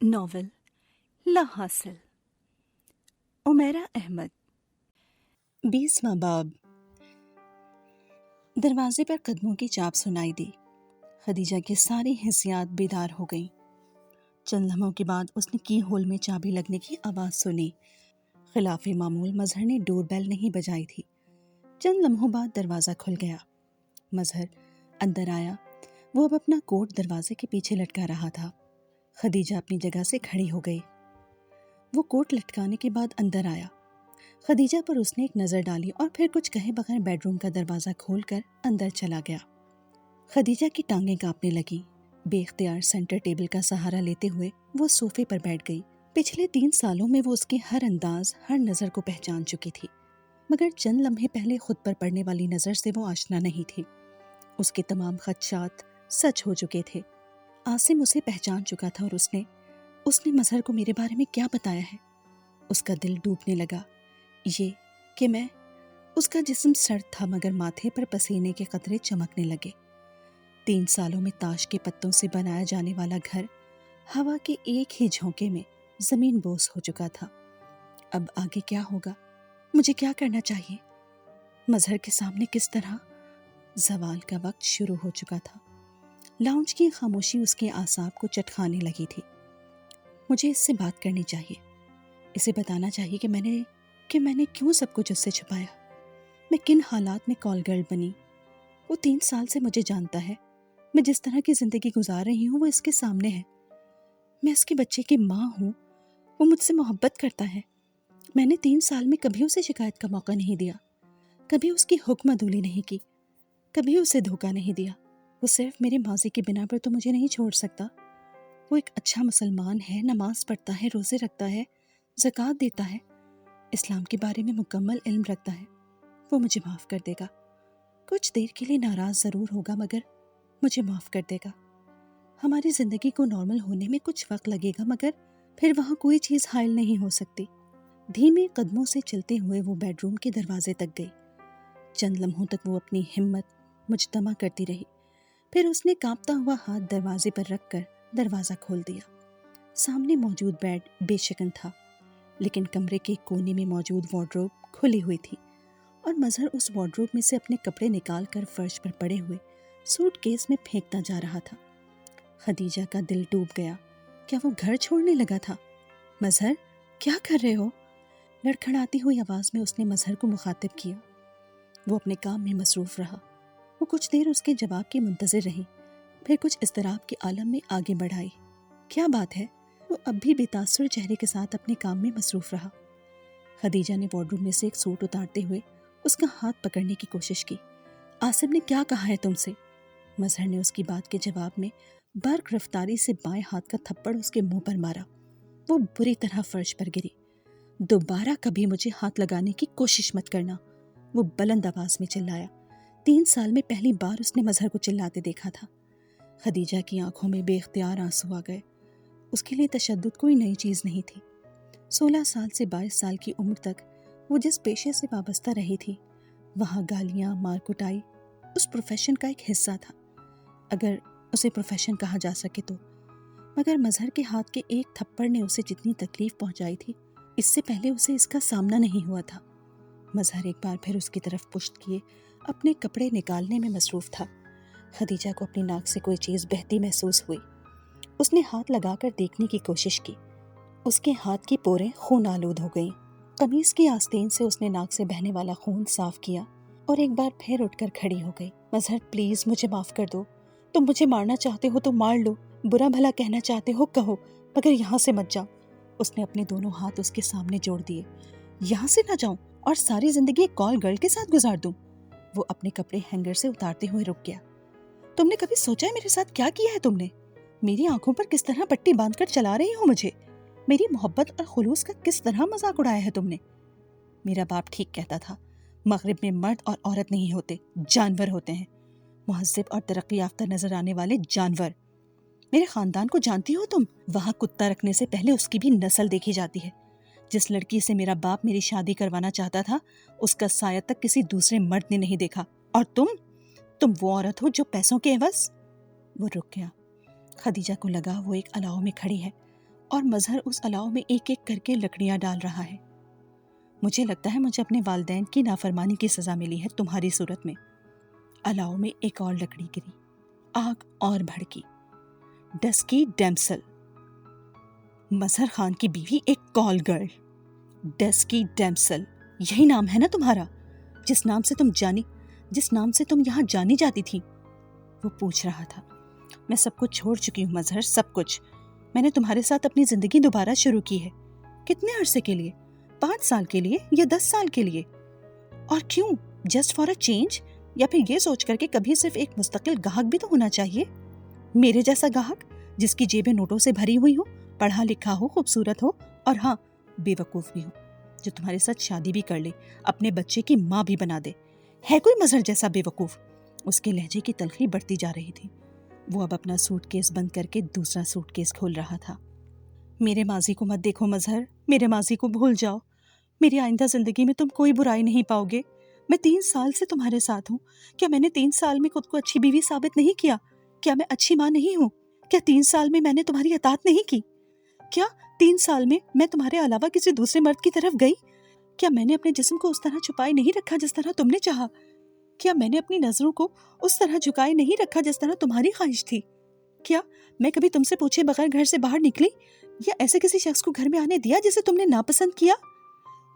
Novel لا حاصل، عمیرہ احمد۔ 20واں باب۔ دروازے پر قدموں کی چاپ سنائی دی۔ خدیجہ کی ساری حسیات بیدار ہو گئیں۔ چند لمحوں کے بعد اس نے کی ہول میں چابی لگنے کی آواز سنی۔ خلاف معمول مظہر نے ڈور بیل نہیں بجائی تھی۔ چند لمحوں بعد دروازہ کھل گیا۔ مظہر اندر آیا۔ وہ اب اپنا کوٹ دروازے کے پیچھے لٹکا رہا تھا۔ خدیجہ اپنی جگہ سے کھڑی ہو گئی۔ وہ کوٹ لٹکانے کے بعد اندر آیا۔ خدیجہ پر اس نے ایک نظر ڈالی اور پھر کچھ کہے بغیر بیڈ روم کا دروازہ کھول کر اندر چلا گیا۔ خدیجہ کی ٹانگیں کانپنے لگیں۔ بے اختیار سینٹر ٹیبل کا سہارا لیتے ہوئے وہ صوفے پر بیٹھ گئی۔ پچھلے 3 سالوں میں وہ اس کے ہر انداز، ہر نظر کو پہچان چکی تھی، مگر چند لمحے پہلے خود پر پڑنے والی نظر سے وہ آشنا نہیں تھی۔ اس کے تمام خدشات سچ ہو چکے تھے۔ عاصم اسے پہچان چکا تھا اور اس نے مظہر کو میرے بارے میں کیا بتایا ہے؟ اس کا دل ڈوبنے لگا۔ یہ کہ میں اس کا جسم سرد تھا مگر ماتھے پر پسینے کے قطرے چمکنے لگے۔ 3 سالوں میں تاش کے پتوں سے بنایا جانے والا گھر ہوا کے ایک ہی جھونکے میں زمین بوس ہو چکا تھا۔ اب آگے کیا ہوگا؟ مجھے کیا کرنا چاہیے؟ مظہر کے سامنے کس طرح؟ زوال کا وقت شروع ہو چکا تھا۔ لاؤنج کی خاموشی اس کے اعصاب کو چٹکانے لگی تھی۔ مجھے اس سے بات کرنی چاہیے۔ اسے بتانا چاہیے کہ میں نے کیوں سب کچھ اس سے چھپایا، میں کن حالات میں کال گرل بنی۔ وہ 3 سال سے مجھے جانتا ہے۔ میں جس طرح کی زندگی گزار رہی ہوں وہ اس کے سامنے ہے۔ میں اس کے بچے کی ماں ہوں۔ وہ مجھ سے محبت کرتا ہے۔ میں نے 3 سال میں کبھی اسے شکایت کا موقع نہیں دیا، کبھی اس کی حکم عدولی نہیں کی، کبھی اسے دھوکہ نہیں دیا۔ وہ صرف میرے ماضی کی بنا پر تو مجھے نہیں چھوڑ سکتا۔ وہ ایک اچھا مسلمان ہے، نماز پڑھتا ہے، روزے رکھتا ہے، زکوٰۃ دیتا ہے، اسلام کے بارے میں مکمل علم رکھتا ہے۔ وہ مجھے معاف کر دے گا۔ کچھ دیر کے لیے ناراض ضرور ہوگا مگر مجھے معاف کر دے گا۔ ہماری زندگی کو نارمل ہونے میں کچھ وقت لگے گا مگر پھر وہاں کوئی چیز حائل نہیں ہو سکتی۔ دھیمے قدموں سے چلتے ہوئے وہ بیڈ روم کے دروازے تک گئی۔ چند لمحوں تک وہ اپنی ہمت مجتمع کرتی رہی، پھر اس نے کانپتا ہوا ہاتھ دروازے پر رکھ کر دروازہ کھول دیا۔ سامنے موجود بیڈ بے شکن تھا، لیکن کمرے کے کونے میں موجود وارڈروب کھلی ہوئی تھی اور مظہر اس وارڈروب میں سے اپنے کپڑے نکال کر فرش پر پڑے ہوئے سوٹ کیس میں پھینکتا جا رہا تھا۔ خدیجہ کا دل ڈوب گیا۔ کیا وہ گھر چھوڑنے لگا تھا؟ مظہر، کیا کر رہے ہو؟ لڑکھڑاتی ہوئی آواز میں اس نے مظہر کو مخاطب کیا۔ وہ اپنے کام میں مصروف رہا۔ وہ کچھ دیر اس کے جواب کی منتظر رہی، پھر کچھ اضطراب کے عالم میں آگے بڑھائی۔ کیا بات ہے؟ وہ اب بھی بے تاثر چہرے کے ساتھ اپنے کام میں مصروف رہا۔ خدیجہ نے وارڈروب میں سے ایک سوٹ اتارتے ہوئے اس کا ہاتھ پکڑنے کی کوشش کی۔ عاصم نے کیا کہا ہے تم سے؟ مظہر نے اس کی بات کے جواب میں برق رفتاری سے بائیں ہاتھ کا تھپڑ اس کے منہ پر مارا۔ وہ بری طرح فرش پر گری۔ دوبارہ کبھی مجھے ہاتھ لگانے کی کوشش مت کرنا، وہ بلند آواز میں چلایا۔ 3 سال میں پہلی بار اس نے مظہر کو چلاتے دیکھا تھا۔ خدیجہ کی آنکھوں میں بے اختیار آنسو آ گئے۔ اس کے لیے تشدد کوئی نئی چیز نہیں تھی۔ 16 سال سے 22 سال کی عمر تک وہ جس پیشے سے وابستہ رہی تھی، وہاں گالیاں، مار کٹائی اس پروفیشن کا ایک حصہ تھا، اگر اسے پروفیشن کہا جا سکے تو۔ مگر مظہر کے ہاتھ کے ایک تھپڑ نے اسے جتنی تکلیف پہنچائی تھی، اس سے پہلے اسے اس کا سامنا نہیں ہوا تھا۔ مظہر ایک بار پھر اس کی طرف پشت کیے اپنے کپڑے نکالنے میں مصروف تھا۔ خدیجہ کو اپنی ناک سے کوئی چیز بہتی محسوس ہوئی۔ اس نے ہاتھ لگا کر دیکھنے کی کوشش کی۔ اس کے ہاتھ کی پوریں خون آلود ہو گئیں۔ قمیص کی آستین سے اس نے ناک سے بہنے والا خون صاف کیا اور ایک بار پھر اٹھ کر کھڑی ہو گئی۔ مظہر، پلیز مجھے معاف کر دو۔ تم مجھے مارنا چاہتے ہو تو مار لو، برا بھلا کہنا چاہتے ہو کہو، مگر یہاں سے مت جاؤ۔ اس نے اپنے دونوں ہاتھ اس کے سامنے جوڑ دیے۔ یہاں سے نہ جاؤں اور ساری زندگی ایک کال گرل کے ساتھ گزار دوں؟ وہ اپنے کپڑے ہینگر سے اتارتے ہوئے رک گیا۔ تم نے کبھی سوچا ہے میرے ساتھ کیا کیا ہے تم نے؟ میری آنکھوں پر کس طرح پٹی باندھ کر چلا رہی ہو مجھے؟ میری محبت اور خلوص کا کس طرح مذاق اڑایا ہے تم نے؟ میرا باپ ٹھیک کہتا تھا، مغرب میں مرد اور عورت نہیں ہوتے، جانور ہوتے ہیں، مہذب اور ترقی یافتہ نظر آنے والے جانور۔ میرے خاندان کو جانتی ہو تم؟ وہاں کتا رکھنے سے پہلے اس کی بھی نسل دیکھی جاتی ہے۔ جس لڑکی سے میرا باپ میری شادی کروانا چاہتا تھا، اس کا سایہ تک کسی دوسرے مرد نے نہیں دیکھا۔ اور تم وہ عورت ہو جو پیسوں کے عوض۔ وہ رک گیا۔ خدیجہ کو لگا وہ ایک الاؤ میں کھڑی ہے اور مظہر اس الاؤ میں ایک ایک کر کے لکڑیاں ڈال رہا ہے۔ مجھے لگتا ہے مجھے اپنے والدین کی نافرمانی کی سزا ملی ہے تمہاری صورت میں۔ الاؤ میں ایک اور لکڑی گری، آگ اور بھڑکی۔ ڈسکی ڈیمسل، مظہر خان کی بیوی، ایک کال گرل۔ ڈسکی ڈیمسل، یہی نام ہے نا تمہارا، جس نام سے تم یہاں جانی جاتی تھی؟ وہ پوچھ رہا تھا۔ میں سب کچھ چھوڑ چکی ہوں مظہر، سب کچھ۔ میں نے تمہارے ساتھ اپنی زندگی دوبارہ شروع کی ہے۔ کتنے عرصے کے لیے؟ 5 سال کے لیے یا 10 سال کے لیے؟ اور کیوں؟ Just for a change? یا پھر یہ سوچ کر کہ کبھی صرف ایک مستقل گاہک بھی تو ہونا چاہیے، میرے جیسا گاہک جس کی جیبیں نوٹوں سے بھری ہوئی ہو، پڑھا لکھا ہو، خوبصورت ہو، اور ہاں بے وقوف بھی ہو، جو تمہارے ساتھ شادی بھی کر لے، اپنے بچے کی ماں بھی بنا دے۔ ہے کوئی مظہر جیسا بے وقوف؟ اس کے لہجے کی تلخی بڑھتی جا رہی تھی۔ وہ اب اپنا سوٹ کیس بند کر کے دوسرا سوٹ کیس کھول رہا تھا۔ میرے ماضی کو مت دیکھو مظہر، میرے ماضی کو بھول جاؤ۔ میری آئندہ زندگی میں تم کوئی برائی نہیں پاؤ گے۔ میں 3 سال سے تمہارے ساتھ ہوں۔ کیا میں نے 3 سال میں خود کو اچھی بیوی ثابت نہیں کیا؟ کیا میں اچھی ماں نہیں ہوں؟ کیا 3 سال میں نے تمہاری اطاعت نہیں کی؟ کیا 3 سال میں تمہارے علاوہ کسی دوسرے مرد کی طرف گئی؟ کیا میں نے اپنے جسم کو اس طرح چھپائے نہیں رکھا جس طرح تم نے چاہا؟ کیا میں نے اپنی نظروں کو اس طرح جھکائے نہیں رکھا جس طرح تمہاری خواہش تھی؟ کیا میں کبھی تم سے پوچھے بغیر گھر سے باہر نکلی، یا ایسے کسی شخص کو گھر میں آنے دیا جسے تم نے ناپسند کیا؟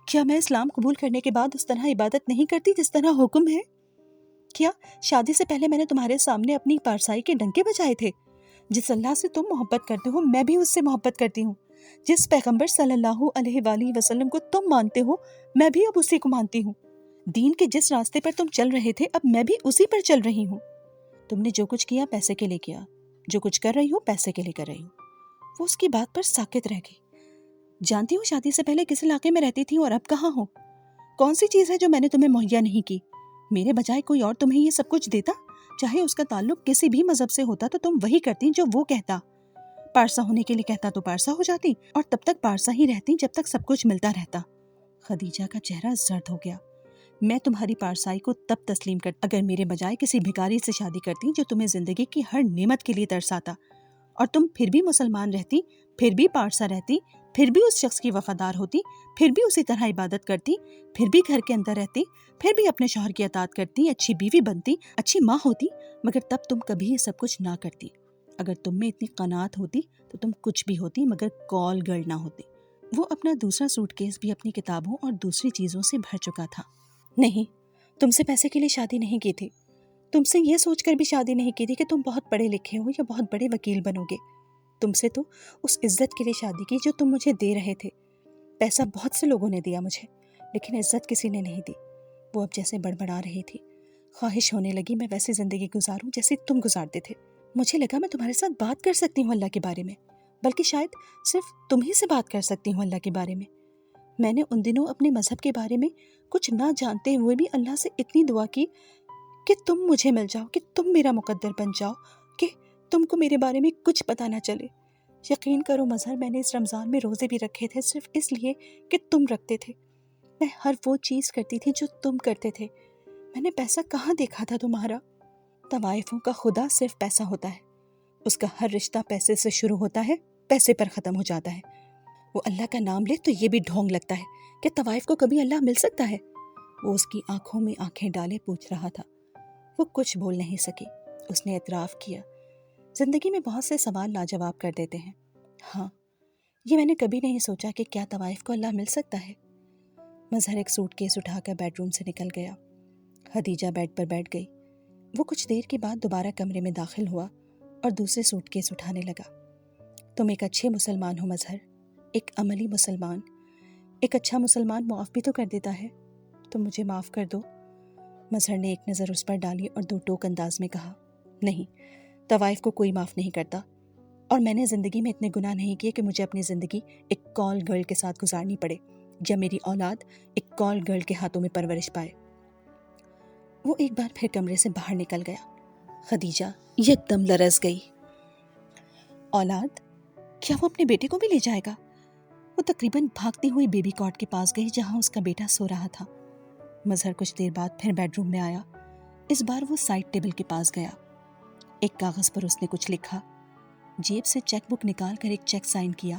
کیا میں اسلام قبول کرنے کے بعد اس طرح عبادت نہیں کرتی جس طرح حکم ہے؟ کیا شادی سے پہلے میں نے تمہارے سامنے اپنی پارسائی کے ڈنکے بجائے تھے؟ جس اللہ سے تم محبت کرتے ہو میں بھی اس سے محبت کرتی ہوں۔ جس پیغمبر صلی اللہ علیہ وآلہ وسلم کو تم مانتے ہو میں بھی اب اسی کو مانتی ہوں۔ دین کے جس راستے پر تم چل رہے تھے اب میں بھی اسی پر چل رہی ہوں۔ تم نے جو کچھ کیا پیسے کے لیے کیا، جو کچھ کر رہی ہو پیسے کے لیے کر رہی ہو۔ وہ اس کی بات پر ساکت رہ گئی۔ جانتی ہوں شادی سے پہلے کس علاقے میں رہتی تھی اور اب کہاں ہو؟ کون سی چیز ہے جو میں نے تمہیں مہیا نہیں کی؟ میرے بجائے کوئی اور تمہیں یہ سب کچھ دیتا، چاہے اس کا تعلق کسی بھی مذہب سے ہوتا تو تم وہی کرتی جو وہ کہتا۔ پارسا ہونے کے لیے کہتا تو پارسا ہو جاتی، اور تب تک پارسا ہی رہتی جب تک سب کچھ ملتا رہتا۔ خدیجہ کا چہرہ زرد ہو گیا۔ میں تمہاری پارسائی کو تب تسلیم کرتی اگر میرے بجائے کسی بھکاری سے شادی کرتی جو تمہیں زندگی کی ہر نعمت کے لیے ترساتا، اور تم پھر بھی مسلمان رہتی، پھر بھی پارسا رہتی، پھر بھی اس شخص کی وفادار ہوتی، پھر بھی اسی طرح عبادت کرتی، پھر بھی گھر کے اندر رہتی، پھر بھی اپنے شوہر کی اطاعت کرتی، اچھی بیوی بنتی، اچھی ماں ہوتی، مگر تب تم کبھی یہ سب کچھ نہ کرتی۔ اگر تم میں اتنی قناعت ہوتی تو تم کچھ بھی ہوتی مگر کال گرل نہ ہوتی۔ وہ اپنا دوسرا سوٹ کیس بھی اپنی کتابوں اور دوسری چیزوں سے بھر چکا تھا۔ نہیں، تم سے پیسے کے لیے شادی نہیں کی تھی۔ تم سے یہ سوچ کر بھی شادی نہیں کی تھی کہ تم بہت پڑھے لکھے ہو یا بہت بڑے وکیل بنو گے۔ تم سے تو اس عزت کے لیے شادی کی جو تم مجھے دے رہے تھے۔ پیسہ بہت سے لوگوں نے دیا مجھے، لیکن عزت کسی نے نہیں دی۔ وہ اب جیسے بڑبڑا رہی تھی۔ خواہش ہونے لگی میں ویسی زندگی گزاروں جیسے تم گزارتے تھے۔ مجھے لگا میں تمہارے ساتھ بات کر سکتی ہوں اللہ کے بارے میں، بلکہ شاید صرف تم ہی سے بات کر سکتی ہوں اللہ کے بارے میں۔ میں نے ان دنوں اپنے مذہب کے بارے میں کچھ نہ جانتے ہوئے بھی اللہ سے اتنی دعا کی کہ تم مجھے مل جاؤ، کہ تم میرا مقدر بن جاؤ، کہ تم کو میرے بارے میں کچھ پتہ نہ چلے۔ یقین کرو مظہر، میں نے اس رمضان میں روزے بھی رکھے تھے صرف اس لیے کہ تم رکھتے تھے۔ میں ہر وہ چیز کرتی تھی جو تم کرتے تھے۔ میں نے پیسہ کہاں دیکھا تھا تمہارا؟ طوائفوں کا خدا صرف پیسہ ہوتا ہے۔ اس کا ہر رشتہ پیسے سے شروع ہوتا ہے، پیسے پر ختم ہو جاتا ہے۔ وہ اللہ کا نام لے تو یہ بھی ڈھونگ لگتا ہے کہ طوائف کو کبھی اللہ مل سکتا ہے۔ وہ اس کی آنکھوں میں آنکھیں ڈالے پوچھ رہا تھا۔ وہ کچھ بول نہیں سکی۔ اس نے اعتراف کیا، زندگی میں بہت سے سوال لاجواب کر دیتے ہیں۔ ہاں، یہ میں نے کبھی نہیں سوچا کہ کیا طوائف کو اللہ مل سکتا ہے۔ مظہر ایک سوٹ کیس اٹھا کر بیڈ روم سے نکل گیا۔ خدیجہ بیڈ پر بیٹھ گئی۔ وہ کچھ دیر کے بعد دوبارہ کمرے میں داخل ہوا اور دوسرے سوٹ کیس اٹھانے لگا۔ تم ایک اچھے مسلمان ہو مظہر، ایک عملی مسلمان۔ ایک اچھا مسلمان معاف بھی تو کر دیتا ہے۔ تم مجھے معاف کر دو۔ مظہر نے ایک نظر اس پر ڈالی اور دو ٹوک انداز میں کہا، نہیں، طوائف کو کوئی معاف نہیں کرتا، اور میں نے زندگی میں اتنے گناہ نہیں کیے کہ مجھے اپنی زندگی ایک کال گرل کے ساتھ گزارنی پڑے، یا میری اولاد ایک کال گرل کے ہاتھوں میں پرورش پائے۔ وہ ایک بار پھر کمرے سے باہر نکل گیا۔ خدیجہ یک دم لرز گئی۔ اولاد؟ کیا وہ اپنے بیٹے کو بھی لے جائے گا؟ وہ تقریباً بھاگتی ہوئی بیبی کاٹ کے پاس گئی جہاں اس کا بیٹا سو رہا تھا۔ مظہر کچھ دیر بعد پھر بیڈ روم میں آیا۔ اس بار وہ سائڈ ٹیبل کے پاس گیا۔ ایک کاغذ پر اس نے کچھ لکھا، جیب سے چیک بک نکال کر ایک چیک سائن کیا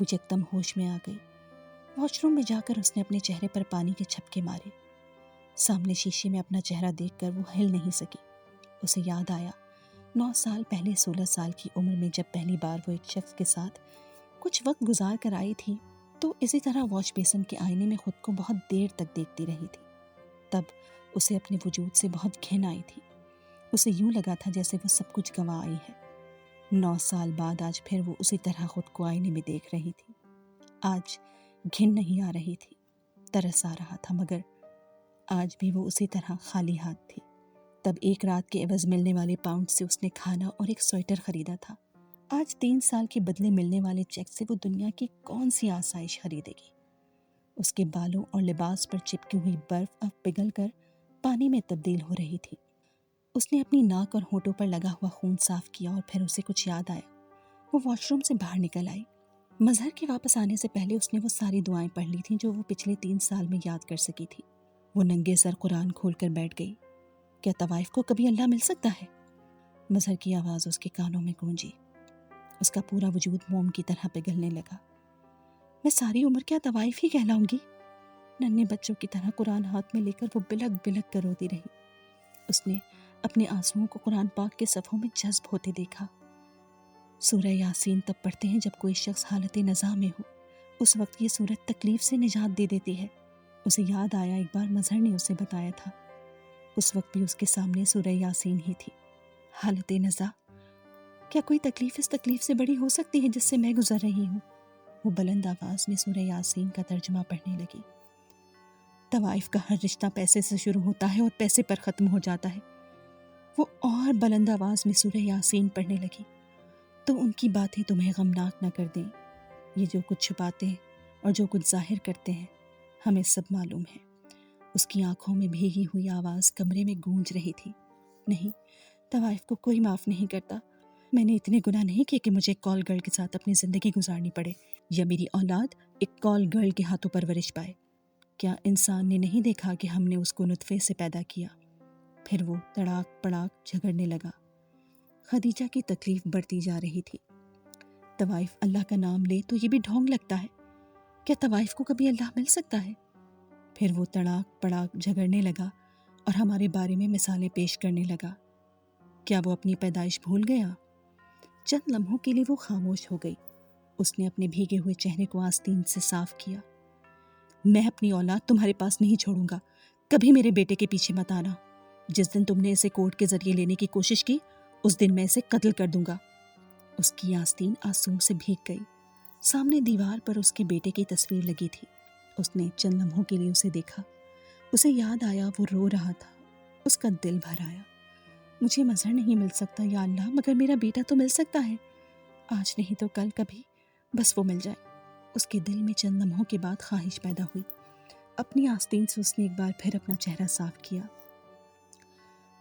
وہ یکدم ہوش میں آ گئی۔ واش روم میں جا کر اس نے اپنے چہرے پر پانی کے چھپکے مارے۔ سامنے شیشے میں اپنا چہرہ دیکھ کر وہ ہل نہیں سکی۔ اسے یاد آیا 9 سال پہلے 16 سال کی عمر میں جب پہلی بار وہ ایک شخص کے ساتھ کچھ وقت گزار کر آئی تھی تو اسی طرح واش بیسن کے آئینے میں خود کو بہت دیر تک دیکھتی رہی تھی۔ تب اسے اپنے وجود سے بہت گھن آئی تھی۔ اسے یوں لگا تھا جیسے وہ سب کچھ گنوا آئی ہے۔ 9 سال بعد آج پھر وہ اسی طرح خود کو آئینے میں دیکھ رہی تھی۔ آج گھن نہیں آ رہی تھی، ترس آ رہا تھا، مگر آج بھی وہ اسی طرح خالی ہاتھ تھی۔ تب ایک رات کے عوض ملنے والے پاؤنڈ سے اس نے کھانا اور ایک سویٹر خریدا تھا۔ آج 3 سال کے بدلے ملنے والے چیک سے وہ دنیا کی کون سی آسائش خریدے گی؟ اس کے بالوں اور لباس پر چپکی ہوئی برف اب پگھل کر پانی میں تبدیل ہو رہی تھی۔ اس نے اپنی ناک اور ہونٹوں پر لگا ہوا خون صاف کیا اور پھر اسے کچھ یاد آیا۔ وہ واش روم سے باہر نکل آئی۔ مظہر کے واپس آنے سے پہلے اس نے وہ ساری دعائیں پڑھ لی تھیں جو وہ پچھلے 3 سال میں یاد کر سکی تھی۔ وہ ننگے سر قرآن کھول کر بیٹھ گئی۔ کیا طوائف کو کبھی اللہ مل سکتا ہے؟ مظہر کی آواز اس کے کانوں میں گونجی۔ اس کا پورا وجود موم کی طرح پگھلنے لگا۔ میں ساری عمر کیا طوائف ہی کہلاؤں گی؟ ننھے بچوں کی طرح قرآن ہاتھ میں لے کر وہ بلک بلک کر روتی رہی۔ اس نے اپنے آنسوؤں کو قرآن پاک کے صفحوں میں جذب ہوتے دیکھا۔ سورہ یاسین تب پڑھتے ہیں جب کوئی شخص حالت نزاع میں ہو۔ اس وقت یہ سورت تکلیف سے نجات دے دیتی ہے۔ اسے یاد آیا ایک بار مظہر نے اسے بتایا تھا۔ اس وقت بھی اس کے سامنے سورہ یاسین ہی تھی۔ حالت نزاع، کیا کوئی تکلیف اس تکلیف سے بڑی ہو سکتی ہے جس سے میں گزر رہی ہوں؟ وہ بلند آواز میں سورہ یاسین کا ترجمہ پڑھنے لگی۔ طوائف کا ہر رشتہ پیسے سے شروع ہوتا ہے اور پیسے پر ختم ہو جاتا ہے۔ وہ اور بلند آواز میں سورہ یاسین پڑھنے لگی۔ تو ان کی باتیں تمہیں غمناک نہ کر دیں۔ یہ جو کچھ چھپاتے ہیں اور جو کچھ ظاہر کرتے ہیں ہمیں سب معلوم ہے۔ اس کی آنکھوں میں بھیگی ہوئی آواز کمرے میں گونج رہی تھی۔ نہیں، طوائف کو کوئی معاف نہیں کرتا۔ میں نے اتنے گناہ نہیں کیے کہ مجھے کال گرل کے ساتھ اپنی زندگی گزارنی پڑے یا میری اولاد ایک کال گرل کے ہاتھوں پرورش پائے۔ کیا انسان نے نہیں دیکھا کہ ہم نے اس کو نطفے سے پیدا کیا؟ پھر وہ تڑاک پڑاک جھگڑنے لگا۔ خدیجہ کی تکلیف بڑھتی جا رہی تھی۔ طوائف اللہ کا نام لے تو یہ بھی ڈھونگ لگتا ہے۔ کیا طوائف کو کبھی اللہ مل سکتا ہے؟ پھر وہ تڑاک پڑاک جھگڑنے لگا اور ہمارے بارے میں مثالیں پیش کرنے لگا۔ کیا وہ اپنی پیدائش بھول گیا؟ چند لمحوں کے لیے وہ خاموش ہو گئی۔ اس نے اپنے بھیگے ہوئے چہرے کو آستین سے صاف کیا۔ میں اپنی اولاد تمہارے پاس نہیں چھوڑوں گا۔ کبھی میرے بیٹے کے پیچھے مت آنا۔ جس دن تم نے اسے کورٹ کے ذریعے لینے کی کوشش کی اس دن میں اسے قتل کر دوں گا۔ اس کی آستین آنسوؤں سے بھیگ گئی۔ سامنے دیوار پر اس کے بیٹے کی تصویر لگی تھی۔ اس نے چند لمحوں کے لیے اسے دیکھا۔ اسے یاد آیا وہ رو رہا تھا۔ اس کا دل بھر آیا۔ مجھے مظہر نہیں مل سکتا یا اللہ، مگر میرا بیٹا تو مل سکتا ہے۔ آج نہیں تو کل کبھی، بس وہ مل جائے۔ اس کے دل میں چند لمحوں کے بعد خواہش پیدا ہوئی۔ اپنی آستین سے اس نے ایک بار پھر اپنا چہرہ صاف کیا۔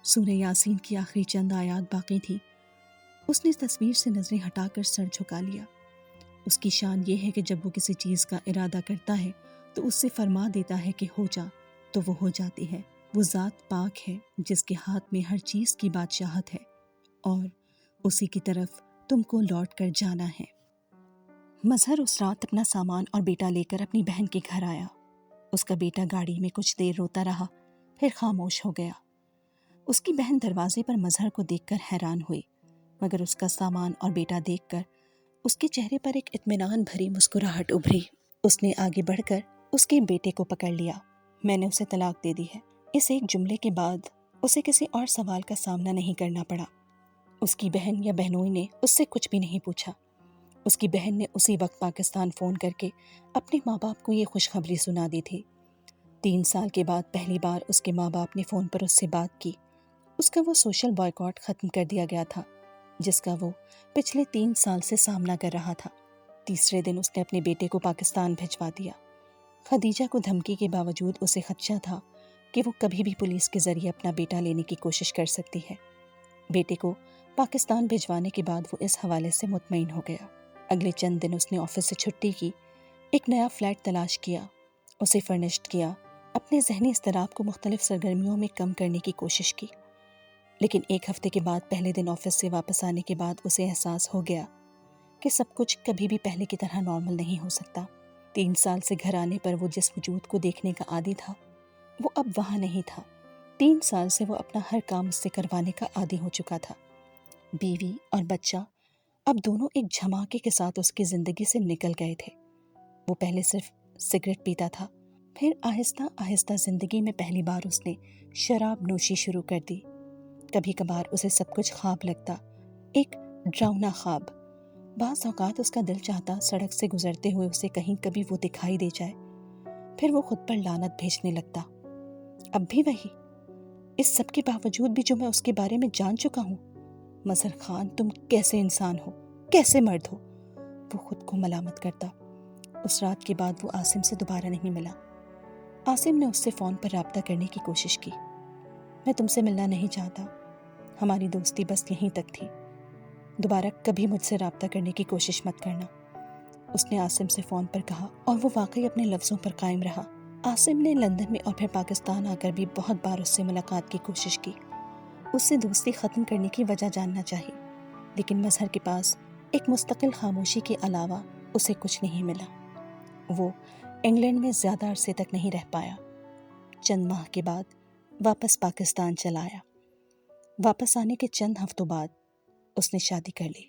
سورہ یاسین کی آخری چند آیات باقی تھی۔ اس نے تصویر سے نظریں ہٹا کر سر جھکا لیا۔ اس کی شان یہ ہے کہ جب وہ کسی چیز کا ارادہ کرتا ہے تو اس سے فرما دیتا ہے کہ ہو جا تو وہ ہو جاتی ہے۔ وہ ذات پاک ہے جس کے ہاتھ میں ہر چیز کی بادشاہت ہے اور اسی کی طرف تم کو لوٹ کر جانا ہے۔ مظہر اس رات اپنا سامان اور بیٹا لے کر اپنی بہن کے گھر آیا۔ اس کا بیٹا گاڑی میں کچھ دیر روتا رہا، پھر خاموش ہو گیا۔ اس کی بہن دروازے پر مظہر کو دیکھ کر حیران ہوئی، مگر اس کا سامان اور بیٹا دیکھ کر اس کے چہرے پر ایک اطمینان بھری مسکراہٹ ابھری۔ اس نے آگے بڑھ کر اس کے بیٹے کو پکڑ لیا۔ میں نے اسے طلاق دے دی ہے۔ اس ایک جملے کے بعد اسے کسی اور سوال کا سامنا نہیں کرنا پڑا۔ اس کی بہن یا بہنوئی نے اس سے کچھ بھی نہیں پوچھا۔ اس کی بہن نے اسی وقت پاکستان فون کر کے اپنے ماں باپ کو یہ خوشخبری سنا دی تھی۔ 3 سال کے بعد پہلی بار اس کے ماں باپ نے فون پر اس سے بات کی۔ اس کا وہ سوشل بائیکاٹ ختم کر دیا گیا تھا جس کا وہ پچھلے 3 سال سے سامنا کر رہا تھا۔ تیسرے دن اس نے اپنے بیٹے کو پاکستان بھجوا دیا۔ خدیجہ کو دھمکی کے باوجود اسے خدشہ تھا کہ وہ کبھی بھی پولیس کے ذریعے اپنا بیٹا لینے کی کوشش کر سکتی ہے۔ بیٹے کو پاکستان بھجوانے کے بعد وہ اس حوالے سے مطمئن ہو گیا۔ اگلے چند دن اس نے آفس سے چھٹی کی، ایک نیا فلیٹ تلاش کیا، اسے فرنشڈ کیا، اپنے ذہنی اضطراب کو مختلف سرگرمیوں میں کم کرنے کی کوشش کی۔ لیکن 1 ہفتے کے بعد پہلے دن آفس سے واپس آنے کے بعد اسے احساس ہو گیا کہ سب کچھ کبھی بھی پہلے کی طرح نارمل نہیں ہو سکتا۔ 3 سال سے گھر آنے پر وہ جس وجود کو دیکھنے کا عادی تھا وہ اب وہاں نہیں تھا۔ 3 سال سے وہ اپنا ہر کام اس سے کروانے کا عادی ہو چکا تھا۔ بیوی اور بچہ اب دونوں ایک جھماکے کے ساتھ اس کی زندگی سے نکل گئے تھے۔ وہ پہلے صرف سگریٹ پیتا تھا، پھر آہستہ آہستہ زندگی میں پہلی بار اس نے شراب نوشی شروع کر دی۔ کبھی کبھار اسے سب کچھ خواب لگتا، ایک ڈراؤنا خواب۔ بعض اوقات اس کا دل چاہتا سڑک سے گزرتے ہوئے اسے کہیں کبھی وہ دکھائی دے جائے، پھر وہ خود پر لعنت بھیجنے لگتا۔ اب بھی وہی، اس سب کے باوجود بھی جو میں اس کے بارے میں جان چکا ہوں۔ مظہر خان، تم کیسے انسان ہو، کیسے مرد ہو؟ وہ خود کو ملامت کرتا۔ اس رات کے بعد وہ عاصم سے دوبارہ نہیں ملا۔ عاصم نے اس سے فون پر رابطہ کرنے کی کوشش کی۔ میں تم سے ملنا نہیں چاہتا، ہماری دوستی بس یہیں تک تھی، دوبارہ کبھی مجھ سے رابطہ کرنے کی کوشش مت کرنا، اس نے عاصم سے فون پر کہا، اور وہ واقعی اپنے لفظوں پر قائم رہا۔ عاصم نے لندن میں اور پھر پاکستان آ کر بھی بہت بار اس سے ملاقات کی کوشش کی، اس سے دوستی ختم کرنے کی وجہ جاننا چاہی، لیکن مظہر کے پاس ایک مستقل خاموشی کے علاوہ اسے کچھ نہیں ملا۔ وہ انگلینڈ میں زیادہ عرصے تک نہیں رہ پایا، چند ماہ کے بعد واپس پاکستان چلا آیا۔ واپس آنے کے چند ہفتوں بعد اس نے شادی کر لی۔